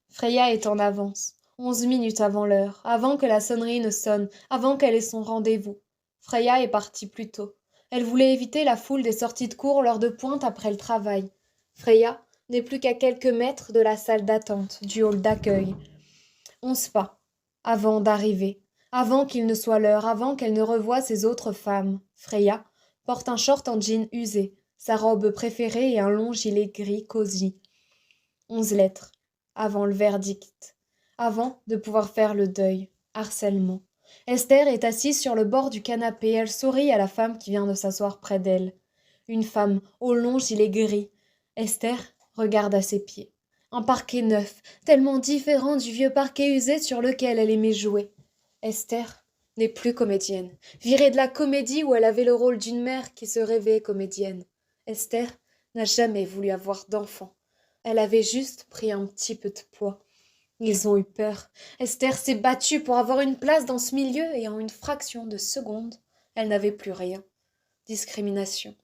Freya est en avance. 11 minutes avant l'heure, avant que la sonnerie ne sonne, avant qu'elle ait son rendez-vous. Freya est partie plus tôt. Elle voulait éviter la foule des sorties de cours l'heure de pointe après le travail. Freya n'est plus qu'à quelques mètres de la salle d'attente, du hall d'accueil. 11 pas, avant d'arriver, avant qu'il ne soit l'heure, avant qu'elle ne revoie ses autres femmes. Freya porte un short en jean usé, sa robe préférée et un long gilet gris cosy. 11 lettres, avant le verdict, avant de pouvoir faire le deuil. Harcèlement. Esther est assise sur le bord du canapé, elle sourit à la femme qui vient de s'asseoir près d'elle. Une femme au long gilet gris. Esther regarde à ses pieds. Un parquet neuf, tellement différent du vieux parquet usé sur lequel elle aimait jouer. Esther n'est plus comédienne, virée de la comédie où elle avait le rôle d'une mère qui se rêvait comédienne. Esther n'a jamais voulu avoir d'enfant. Elle avait juste pris un petit peu de poids. Ils ont eu peur. Esther s'est battue pour avoir une place dans ce milieu et en une fraction de seconde, elle n'avait plus rien. Discrimination.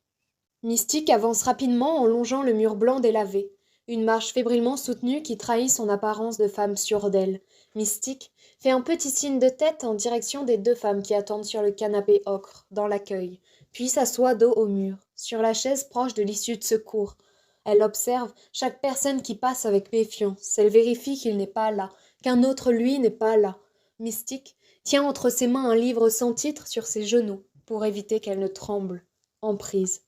Mystique avance rapidement en longeant le mur blanc délavé. Une marche fébrilement soutenue qui trahit son apparence de femme sûre d'elle. Mystique fait un petit signe de tête en direction des deux femmes qui attendent sur le canapé ocre, dans l'accueil, puis s'assoit dos au mur, sur la chaise proche de l'issue de secours. Elle observe chaque personne qui passe avec méfiance. Elle vérifie qu'il n'est pas là, qu'un autre lui n'est pas là. Mystique tient entre ses mains un livre sans titre sur ses genoux, pour éviter qu'elle ne tremble. Emprise.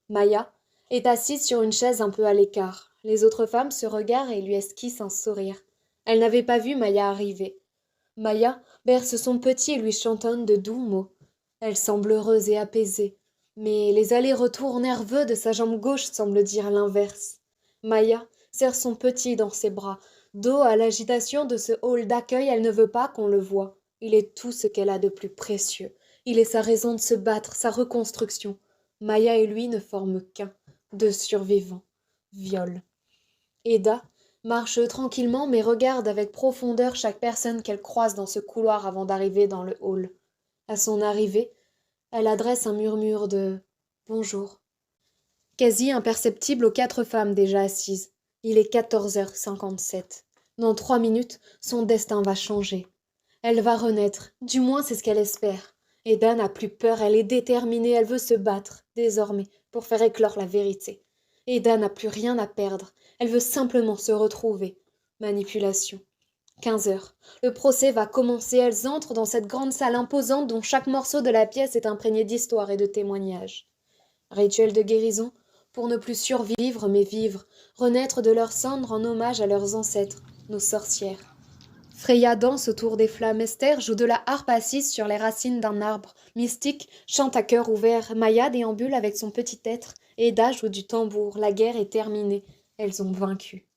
Maya est assise sur une chaise un peu à l'écart. Les autres femmes se regardent et lui esquissent un sourire. Elle n'avait pas vu Maya arriver. Maya berce son petit et lui chantonne de doux mots. Elle semble heureuse et apaisée. Mais les allers-retours nerveux de sa jambe gauche semblent dire l'inverse. Maya serre son petit dans ses bras. Dos à l'agitation de ce hall d'accueil, elle ne veut pas qu'on le voie. Il est tout ce qu'elle a de plus précieux. Il est sa raison de se battre, sa reconstruction. Maya et lui ne forment qu'un, deux survivants. Viol. Eda marche tranquillement mais regarde avec profondeur chaque personne qu'elle croise dans ce couloir avant d'arriver dans le hall. À son arrivée, elle adresse un murmure de « bonjour », quasi imperceptible aux 4 femmes déjà assises. Il est 14h57. Dans 3 minutes, son destin va changer. Elle va renaître, du moins c'est ce qu'elle espère. Eda n'a plus peur, elle est déterminée, elle veut se battre, désormais, pour faire éclore la vérité. Eda n'a plus rien à perdre, elle veut simplement se retrouver. Manipulation. 15 heures. Le procès va commencer, elles entrent dans cette grande salle imposante dont chaque morceau de la pièce est imprégné d'histoire et de témoignages. Rituel de guérison, pour ne plus survivre mais vivre, renaître de leurs cendres en hommage à leurs ancêtres, nos sorcières. Freya danse autour des flammes, Esther joue de la harpe assise sur les racines d'un arbre, Mystique chante à cœur ouvert, Maya déambule avec son petit être, Eda joue du tambour, la guerre est terminée, elles ont vaincu.